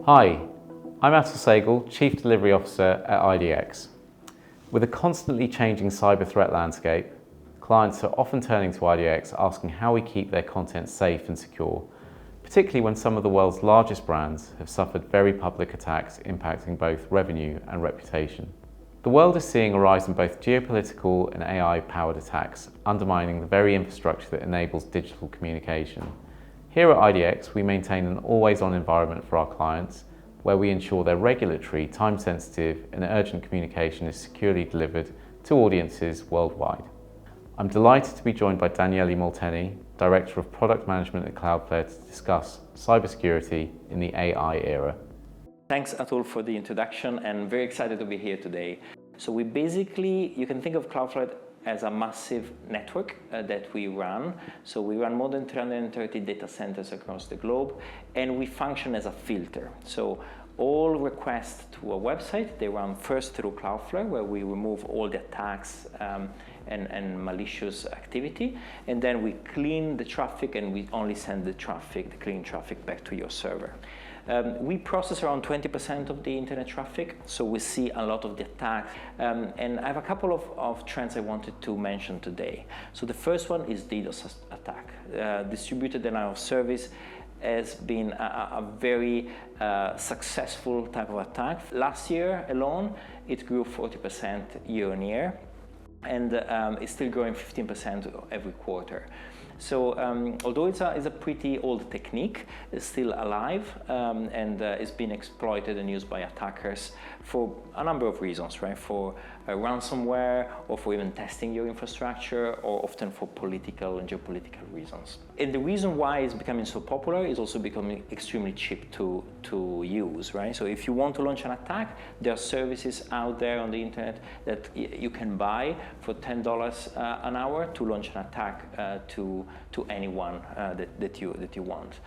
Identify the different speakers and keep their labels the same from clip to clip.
Speaker 1: Hi, I'm Atul Saigal, Chief Delivery Officer at IDX. With a constantly changing cyber threat landscape, clients are often turning to IDX asking how we keep their content safe and secure, particularly when some of the world's largest brands have suffered very public attacks impacting both revenue and reputation. The world is seeing a rise in both geopolitical and AI-powered attacks, undermining the very infrastructure that enables digital communication. Here at IDX, we maintain an always-on environment for our clients, where we ensure their regulatory, time-sensitive and urgent communication is securely delivered to audiences worldwide. I'm delighted to be joined by Daniele Molteni, Director of Product Management at Cloudflare, to discuss cybersecurity in the AI era.
Speaker 2: Thanks, Atul, for the introduction, and very excited to be here today. So you can think of Cloudflare as a massive network that we run. So we run more than 330 data centers across the globe, and we function as a filter. So all requests to a website, they run first through Cloudflare, where we remove all the attacks and malicious activity, and then we clean the traffic, and we only send the clean traffic back to your server. We process around 20% of the internet traffic, so we see a lot of the attacks. And I have a couple of trends I wanted to mention today. So the first one is DDoS attack. Distributed denial of service has been a very successful type of attack. Last year alone, it grew 40% year on year, and it's still growing 15% every quarter. So although it's a pretty old technique, it's still alive and it's been exploited and used by attackers for a number of reasons, right? For ransomware, or for even testing your infrastructure, or often for political and geopolitical reasons. And the reason why it's becoming so popular is also becoming extremely cheap to use, right? So if you want to launch an attack, there are services out there on the internet that you can buy for $10 an hour to launch an attack to anyone that you want.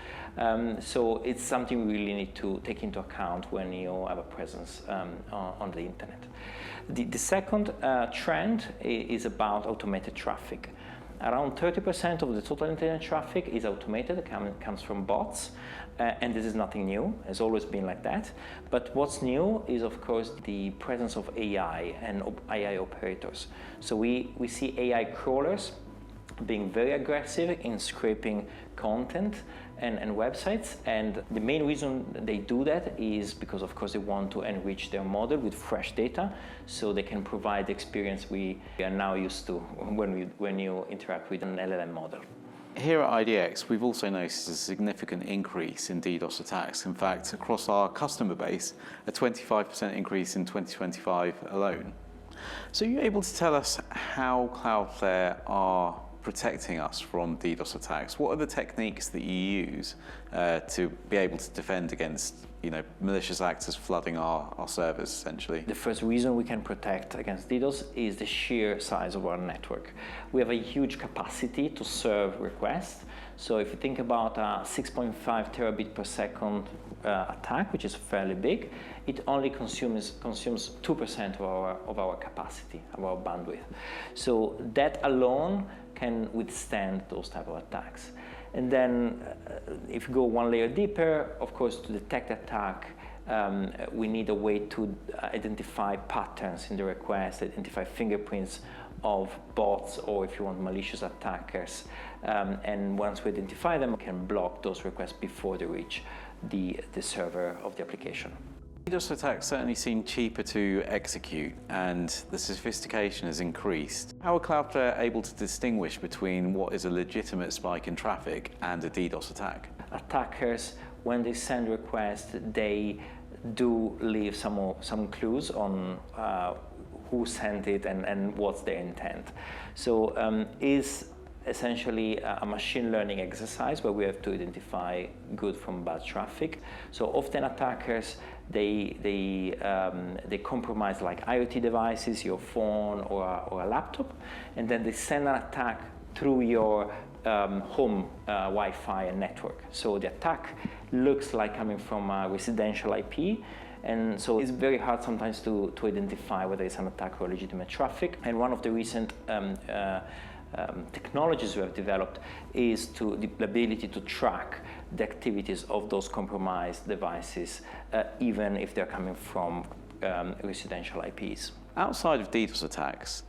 Speaker 2: So it's something we really need to take into account when you have a presence on the internet. The second trend is about automated traffic. Around 30% of the total internet traffic is automated, comes from bots, and this is nothing new. It's always been like that. But what's new is, of course, the presence of AI and AI operators. So we see AI crawlers being very aggressive in scraping content and websites, and the main reason they do that is because, of course, they want to enrich their model with fresh data, so they can provide the experience we are now used to when you interact with an LLM model.
Speaker 1: Here at IDX, we've also noticed a significant increase in DDoS attacks. In fact, across our customer base, a 25% increase in 2025 alone. So are you able to tell us how Cloudflare are protecting us from DDoS attacks? What are the techniques that you use to be able to defend against, malicious actors flooding our servers, essentially?
Speaker 2: The first reason we can protect against DDoS is the sheer size of our network. We have a huge capacity to serve requests. So if you think about a 6.5 terabit per second attack, which is fairly big, it only consumes 2% of our capacity, of our bandwidth. So that alone can withstand those type of attacks. And then if you go one layer deeper, of course, to detect attack, we need a way to identify patterns in the request, identify fingerprints of bots, or if you want, malicious attackers. And once we identify them, we can block those requests before they reach the server of the application.
Speaker 1: DDoS attacks certainly seem cheaper to execute, and the sophistication has increased. How are Cloudflare able to distinguish between what is a legitimate spike in traffic and a DDoS attack?
Speaker 2: Attackers, when they send requests, they do leave some clues on who sent it and what's their intent. So is essentially a machine learning exercise where we have to identify good from bad traffic. So often attackers, they compromise like IoT devices, your phone or a laptop, and then they send an attack through your home Wi-Fi and network. So the attack looks like coming from a residential IP, and so it's very hard sometimes to identify whether it's an attack or legitimate traffic. And one of the recent technologies we have developed is the ability to track the activities of those compromised devices, even if they're coming from residential IPs.
Speaker 1: Outside of DDoS attacks,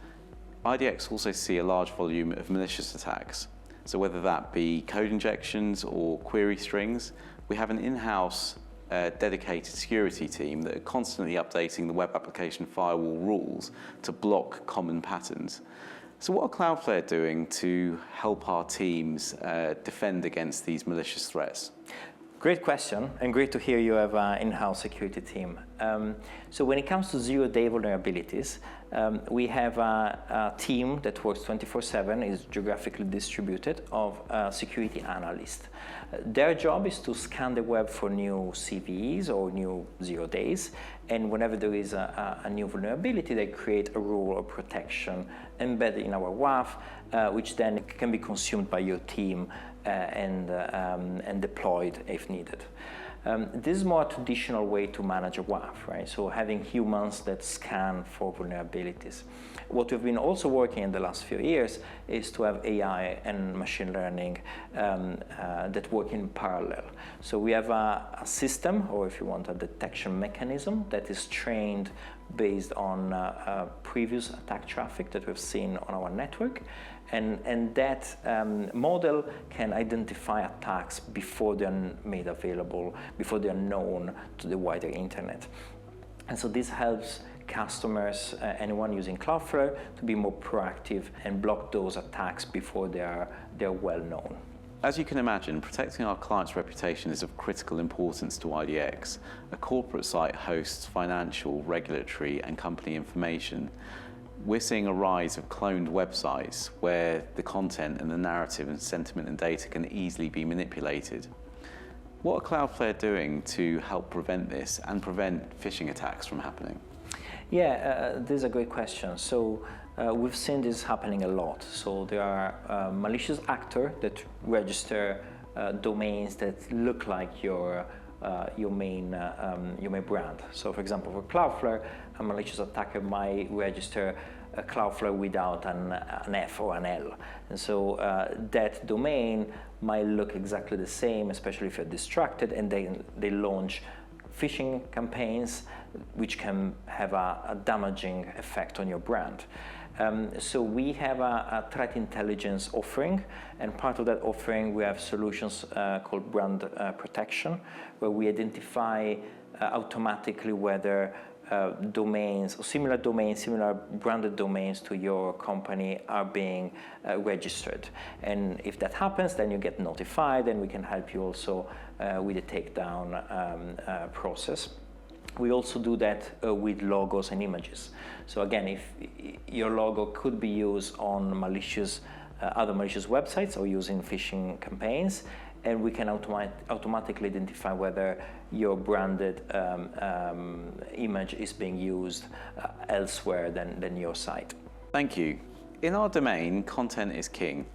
Speaker 1: IDX also see a large volume of malicious attacks. So whether that be code injections or query strings, we have an in-house dedicated security team that are constantly updating the web application firewall rules to block common patterns. So what are Cloudflare doing to help our teams defend against these malicious threats?
Speaker 2: Great question, and great to hear you have an in-house security team. So when it comes to zero-day vulnerabilities, we have a team that works 24/7, is geographically distributed, of security analysts. Their job is to scan the web for new CVEs or new zero days, and whenever there is a new vulnerability, they create a rule of protection embedded in our WAF, which then can be consumed by your team and deployed if needed. This is more a traditional way to manage a WAF, right? So having humans that scan for vulnerabilities. What we've been also working in the last few years is to have AI and machine learning that work in parallel. So we have a system, or if you want, a detection mechanism that is trained based on previous attack traffic that we've seen on our network. And that model can identify attacks before they're made available, before they're known to the wider internet. And so this helps customers, anyone using Cloudflare, to be more proactive and block those attacks before they're well known.
Speaker 1: As you can imagine, protecting our clients' reputation is of critical importance to IDX. A corporate site hosts financial, regulatory, and company information. We're seeing a rise of cloned websites where the content and the narrative and sentiment and data can easily be manipulated. What are Cloudflare doing to help prevent this and prevent phishing attacks from happening?
Speaker 2: Yeah, this is a great question. So we've seen this happening a lot. So there are malicious actors that register domains that look like your main brand. So for example, for Cloudflare, a malicious attacker might register a Cloudflare without an F or an L. And so that domain might look exactly the same, especially if you're distracted, and they launch phishing campaigns which can have a damaging effect on your brand. So we have a threat intelligence offering, and part of that offering we have solutions called brand protection, where we identify automatically whether domains, or similar domains, similar branded domains to your company are being registered. And if that happens, then you get notified, and we can help you also with the takedown process. We also do that with logos and images. So again, if your logo could be used on malicious, other malicious websites or using phishing campaigns, and we can automatically identify whether your branded image is being used elsewhere than your site.
Speaker 1: Thank you. In our domain, content is king.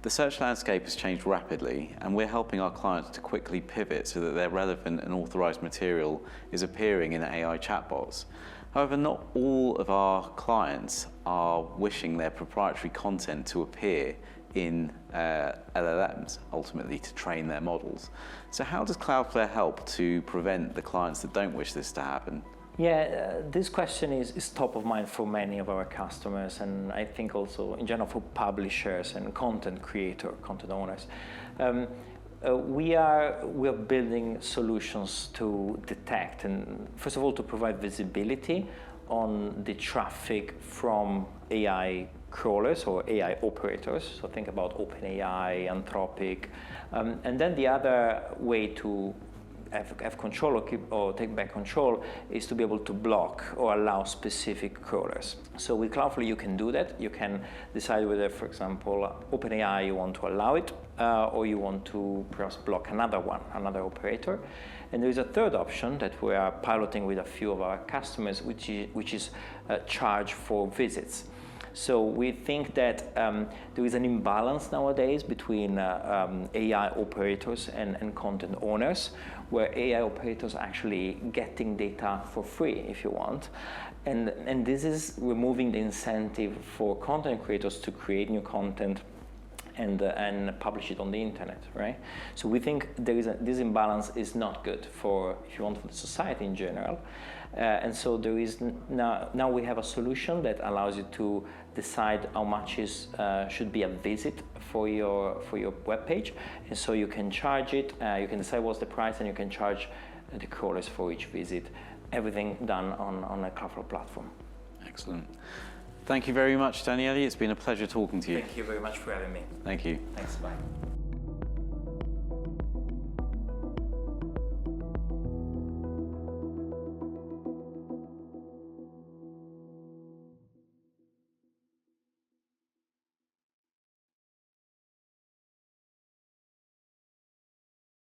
Speaker 1: The search landscape has changed rapidly, and we're helping our clients to quickly pivot so that their relevant and authorized material is appearing in AI chatbots. However, not all of our clients are wishing their proprietary content to appear in LLMs, ultimately to train their models. So how does Cloudflare help to prevent the clients that don't wish this to happen?
Speaker 2: Yeah, this question is top of mind for many of our customers, and I think also in general for publishers and content creators, content owners. We are building solutions to detect, and first of all to provide visibility on the traffic from AI crawlers or AI operators. So think about OpenAI, Anthropic, and then the other way to have control or take back control is to be able to block or allow specific crawlers. So with Cloudflare you can do that. You can decide whether, for example, OpenAI you want to allow it or you want to perhaps block another operator. And there is a third option that we are piloting with a few of our customers, which is charge for visits. So we think that there is an imbalance nowadays between AI operators and content owners, where AI operators are actually getting data for free, if you want. And this is removing the incentive for content creators to create new content and publish it on the internet, right? So we think this imbalance is not good for, if you want, for the society in general. And so there is now we have a solution that allows you to decide how much should be a visit for your web page, and so you can charge it. You can decide what's the price, and you can charge the crawlers for each visit. Everything done on a Cloudflare platform.
Speaker 1: Excellent. Thank you very much, Daniele. It's been a pleasure talking to you.
Speaker 2: Thank you very much for having me.
Speaker 1: Thank you.
Speaker 2: Thanks. Bye.